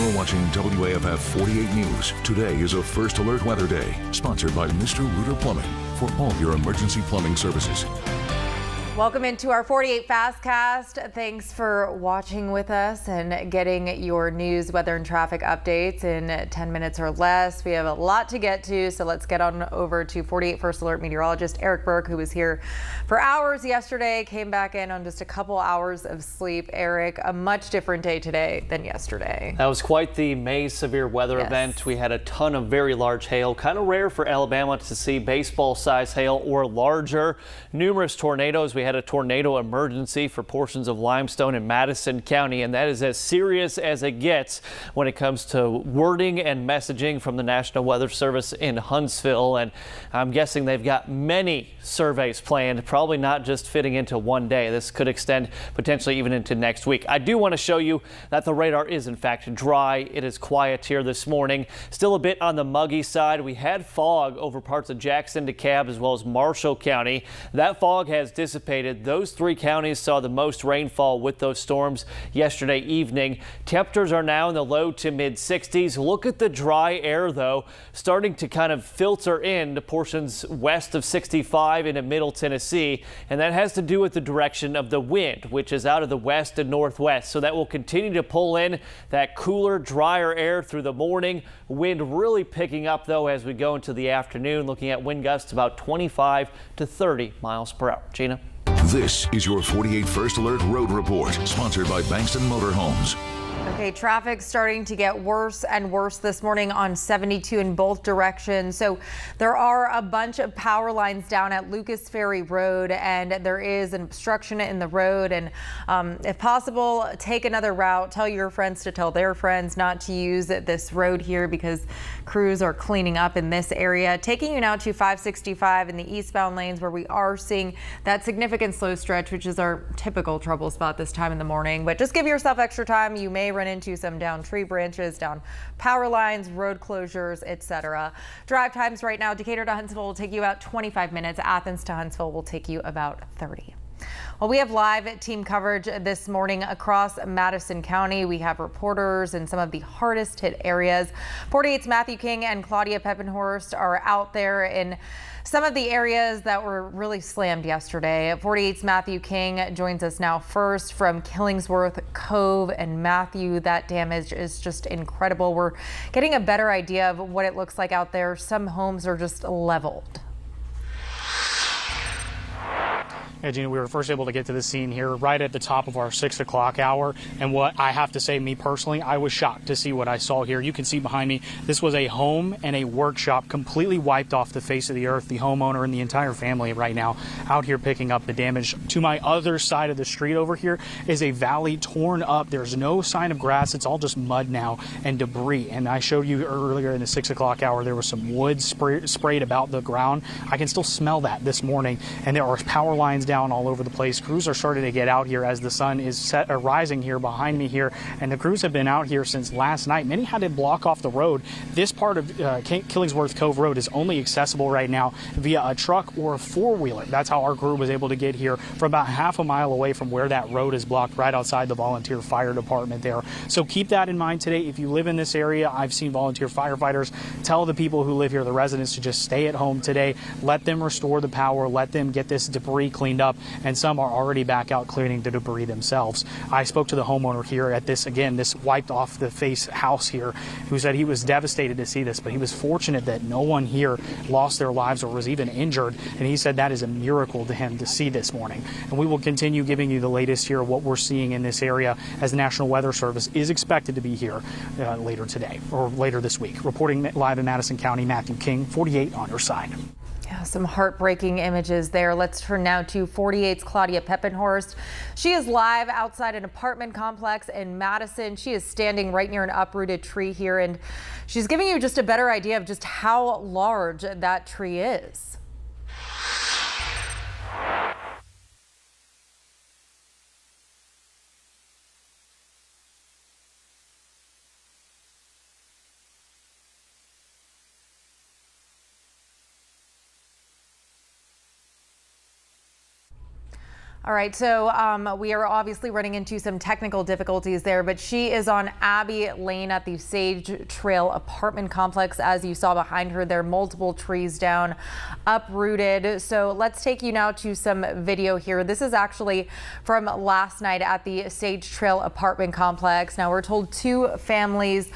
You're watching WAFF 48 News. Today is a First Alert Weather Day, sponsored by Mr. Rooter Plumbing for all your emergency plumbing services. Welcome into our 48 Fastcast. Thanks for watching with us and getting your news, weather, and traffic updates in 10 minutes or less. We have a lot to get to, so let's get on over to 48 First Alert meteorologist Eric Burke, who was here for hours yesterday, came back in on just a couple hours of sleep. Eric, a much different day today than yesterday. That was quite the May severe weather event. We had a ton of very large hail, kind of rare for Alabama to see baseball-sized hail or larger. Numerous tornadoes. We had a tornado emergency for portions of Limestone and Madison County, and that is as serious as it gets when it comes to wording and messaging from the National Weather Service in Huntsville. And I'm guessing they've got many surveys planned, probably not just fitting into one day. This could extend potentially even into next week. I do want to show you that the radar is in fact dry. It is quiet here this morning. Still a bit on the muggy side. We had fog over parts of Jackson, DeKalb, as well as Marshall County. That fog has dissipated. Those three counties saw the most rainfall with those storms yesterday evening. Temperatures are now in the low to mid 60s. Look at the dry air, though, starting to kind of filter in to portions west of 65 into Middle Tennessee. And that has to do with the direction of the wind, which is out of the west and northwest. So that will continue to pull in that cooler, drier air through the morning. Wind really picking up, though, as we go into the afternoon, looking at wind gusts about 25 to 30 miles per hour. Gina? This is your 48 First Alert Road Report, sponsored by Bankston Motorhomes. Okay, traffic starting to get worse and worse this morning on 72 in both directions. So there are a bunch of power lines down at Lucas Ferry Road, and there is an obstruction in the road. And if possible, take another route. Tell your friends to tell their friends not to use this road here because crews are cleaning up in this area. Taking you now to 565 in the eastbound lanes, where we are seeing that significant slow stretch, which is our typical trouble spot this time in the morning. But just give yourself extra time. You may run into some down tree branches, down power lines, road closures, etc. Drive times right now, Decatur to Huntsville will take you about 25 minutes. Athens to Huntsville will take you about 30. Well, we have live team coverage this morning across Madison County. We have reporters in some of the hardest hit areas. 48's Matthew King and Claudia Peppenhorst are out there in some of the areas that were really slammed yesterday. 48's Matthew King joins us now first from Killingsworth Cove. And Matthew, that damage is just incredible. We're getting a better idea of what it looks like out there. Some homes are just leveled. Yeah, Gina, we were first able to get to the scene here right at the top of our 6 o'clock hour. And what I have to say, me personally, I was shocked to see what I saw here. You can see behind me, this was a home and a workshop completely wiped off the face of the earth. The homeowner and the entire family right now out here picking up the damage. To my other side of the street over here is a valley torn up. There's no sign of grass. It's all just mud now and debris. And I showed you earlier in the 6 o'clock hour, there was some wood sprayed about the ground. I can still smell that this morning. And there are power lines down all over the place. Crews are starting to get out here as the sun is rising here behind me here, and the crews have been out here since last night. Many had to block off the road. This part of Killingsworth Cove Road is only accessible right now via a truck or a four-wheeler. That's how our crew was able to get here from about half a mile away from where that road is blocked, right outside the volunteer fire department there. So keep that in mind today. If you live in this area, I've seen volunteer firefighters tell the people who live here, the residents, to just stay at home today. Let them restore the power. Let them get this debris cleaned up, and some are already back out clearing the debris themselves. I spoke to the homeowner here at this wiped off the face house here, who said he was devastated to see this, but he was fortunate that no one here lost their lives or was even injured, and he said that is a miracle to him to see this morning. And we will continue giving you the latest here of what we're seeing in this area, as the National Weather Service is expected to be here later today or later this week. Reporting live in Madison County, Matthew King, 48 on your side. Yeah, some heartbreaking images there. Let's turn now to 48's Claudia Peppenhorst. She is live outside an apartment complex in Madison. She is standing right near an uprooted tree here, and she's giving you just a better idea of just how large that tree is. All right, so we are obviously running into some technical difficulties there, but she is on Abbey Lane at the Sage Trail apartment complex. As you saw behind her, there are multiple trees down, uprooted. So let's take you now to some video here. This is actually from last night at the Sage Trail apartment complex. Now we're told 2 families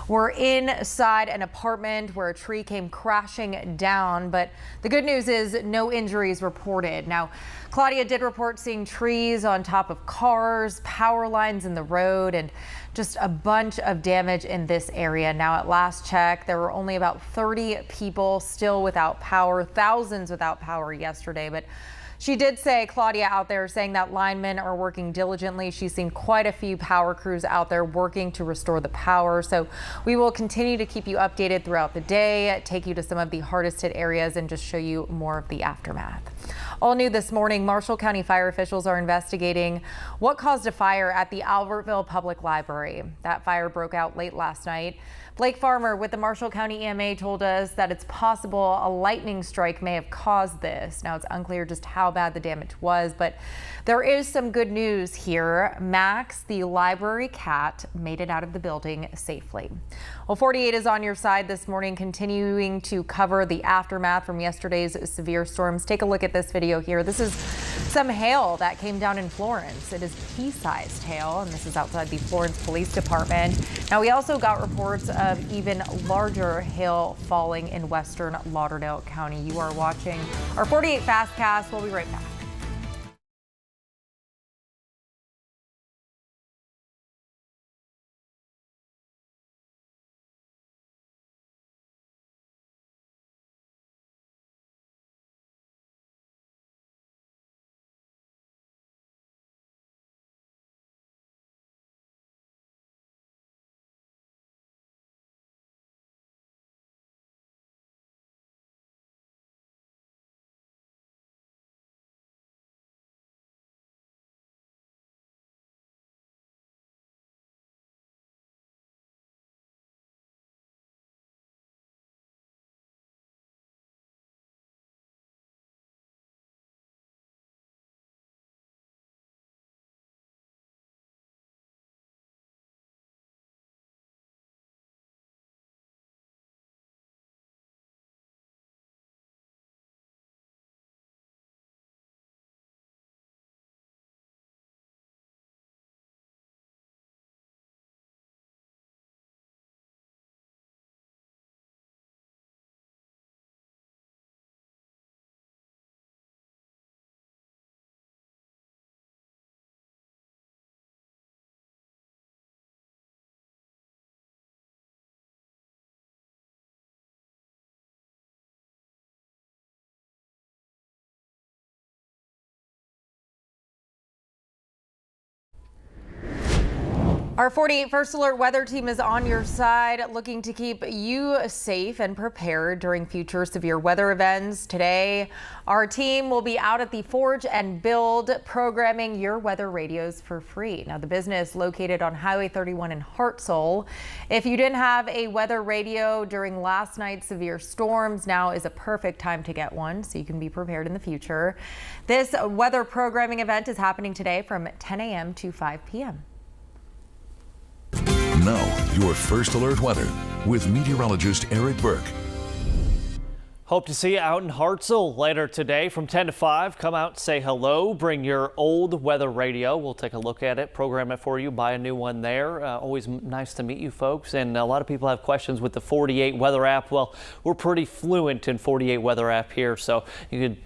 were inside an apartment where a tree came crashing down, but the good news is no injuries reported. Now, Claudia did report seeing trees on top of cars, power lines in the road, and just a bunch of damage in this area. Now, at last check, there were only about 30 people still without power, thousands without power yesterday, but she did say, Claudia out there saying that linemen are working diligently. She's seen quite a few power crews out there working to restore the power. So we will continue to keep you updated throughout the day, take you to some of the hardest hit areas and just show you more of the aftermath. All new this morning, Marshall County fire officials are investigating what caused a fire at the Albertville Public Library. That fire broke out late last night. Blake Farmer with the Marshall County EMA told us that it's possible a lightning strike may have caused this. Now, it's unclear just how bad the damage was, but there is some good news here. Max, the library cat, made it out of the building safely. Well, 48 is on your side this morning, continuing to cover the aftermath from yesterday's severe storms. Take a look at this video here. This is some hail that came down in Florence. It is pea-sized hail, and this is outside the Florence Police Department. Now, we also got reports of even larger hail falling in western Lauderdale County. You are watching our 48 Fastcast. We'll be right back. Our 48 First Alert weather team is on your side, looking to keep you safe and prepared during future severe weather events. Today, our team will be out at the Forge and Build programming your weather radios for free. Now, the business located on Highway 31 in Hartselle. If you didn't have a weather radio during last night's severe storms, now is a perfect time to get one so you can be prepared in the future. This weather programming event is happening today from 10 a.m. to 5 p.m. Now, your First Alert weather with meteorologist Eric Burke. Hope to see you out in Hartselle later today from 10 to 5. Come out, say hello, bring your old weather radio. We'll take a look at it, program it for you, buy a new one there. Always nice to meet you folks. And a lot of people have questions with the 48 weather app. Well, we're pretty fluent in 48 weather app here, so you could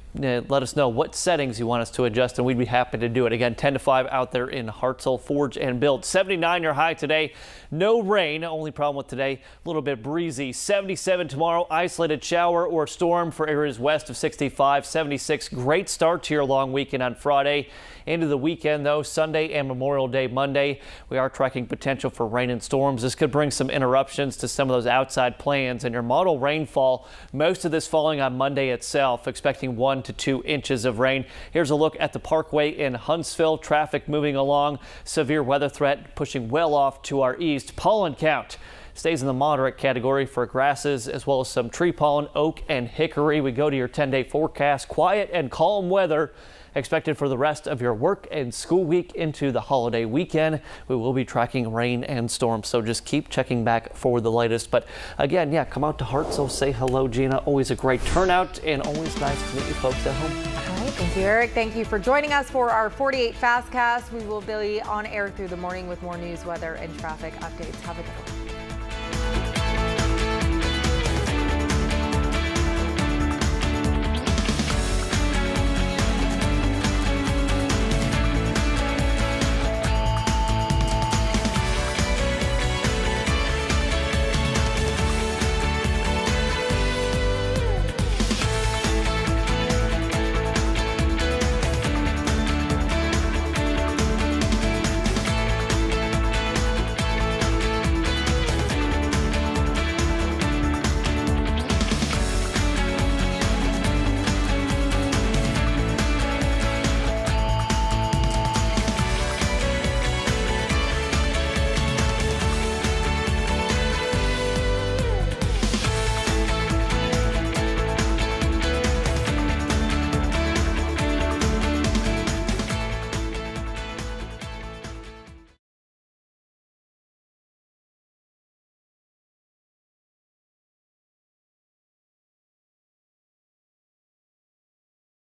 let us know what settings you want us to adjust, and we'd be happy to do it. Again, 10 to 5 out there in Hartselle, Forge and Build. 79 your high today. No rain. Only problem with today, a little bit breezy. 77 tomorrow. Isolated shower or storm for areas west of 65. 76. Great start to your long weekend on Friday. Into the weekend, though, Sunday and Memorial Day Monday, we are tracking potential for rain and storms. This could bring some interruptions to some of those outside plans. And your model rainfall, most of this falling on Monday itself, expecting 1 to 2 inches of rain. Here's a look at the Parkway in Huntsville. Traffic moving along. Severe weather threat pushing well off to our east. Pollen count stays in the moderate category for grasses as well as some tree pollen, oak and hickory. We go to your 10-day forecast. Quiet and calm weather expected for the rest of your work and school week into the holiday weekend. We will be tracking rain and storms, so just keep checking back for the latest. But again, yeah, come out to Hartselle, say hello, Gina. Always a great turnout and always nice to meet you folks at home. All right, thank you, Eric. Thank you for joining us for our 48 Fastcast. We will be on air through the morning with more news, weather, and traffic updates. Have a good one.